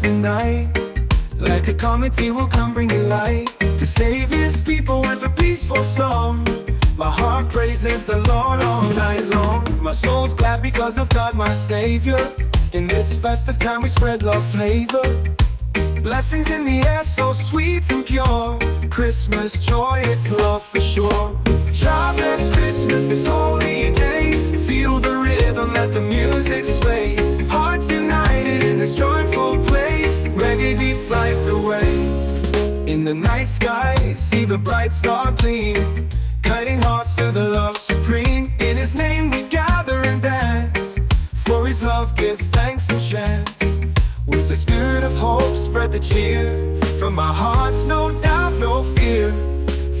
tonight. Like a comet, he will come bringing light to save his people with a peaceful song. My heart praises the Lord all night long. My soul's glad because of God my Savior. In this festive time we spread love flavor. Blessings in the air so sweet and pure. Christmas joy, it's love for sure. God bless Christmas this holy day. Feel the rhythm, let the music sway. Hearts united in this joyful play. Reggae beats light the way. In the night sky, see the bright star gleam, guiding hearts to the love supreme. In his name we gather and dance. For his love give thanks and chants. With the spirit of hope spread the cheer. From our hearts no doubt, no fear.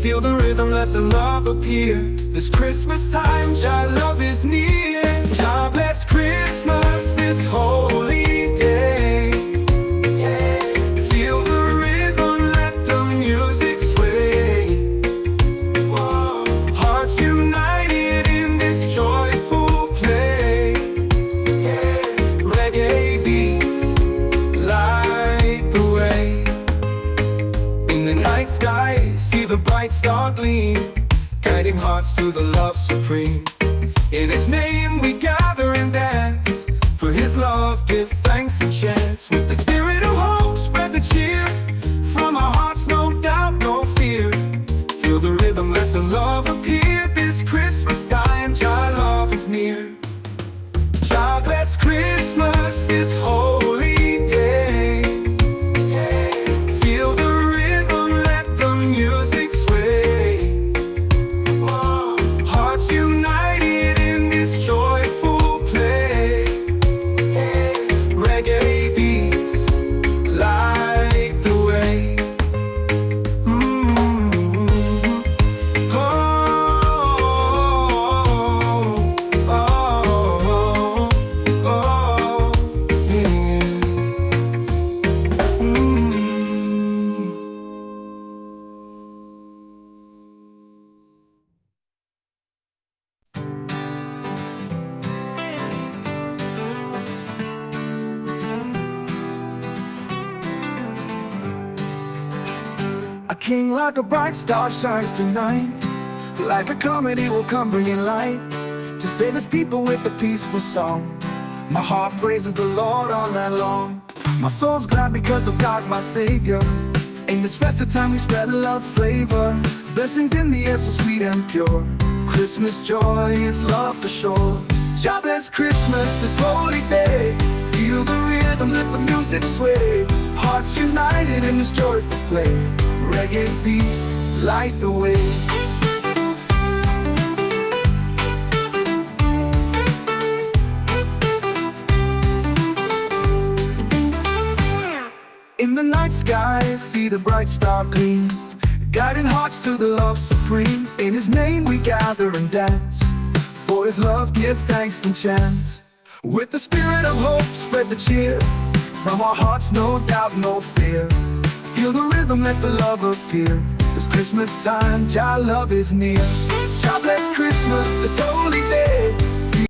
Feel the rhythm, let the love appear. This Christmas time, Jah love is near. Jah bless Christmas this holy day. Yeah. Feel the rhythm, let the music sway. Whoa. Hearts united in this joyful play. Yeah. Reggae beats light the way. In the night sky, see the bright star gleam, guiding hearts to the love supreme. In his name we gather and dance. For his love give thanks and chants. With the spirit of hope spread the cheer. From our hearts no doubt, no fear. Feel the rhythm, let the love appear. This Christmas time, Jah love is near. Jah bless Christmas this holy day. Yeah. Feel the rhythm, let the music sway. Whoa. Hearts united in this joyful play. Yeah. Reggae beats light the way. Oh, oh, oh, yeah. A king like a bright star shines tonight. Like a comet, he will come bringing light to save his people with a peaceful song. My heart praises the Lord all night long. My soul's glad because of God my Savior. In this festive time we spread love flavor. Blessings in the air so sweet and pure. Christmas joy is love for sure. Jah bless Christmas this holy day. Feel the rhythm, let the music sway. Hearts united in this joyful play. Reggae beats light the way. In the night sky, see the bright star gleam, guiding hearts to the love supreme. In his name we gather and dance. For his love give thanks and chants. With the spirit of hope spread the cheer. From our hearts no doubt, no fear. Feel the rhythm, let the love appear. This Christmas time, Jah love is near. Jah bless Christmas this holy day.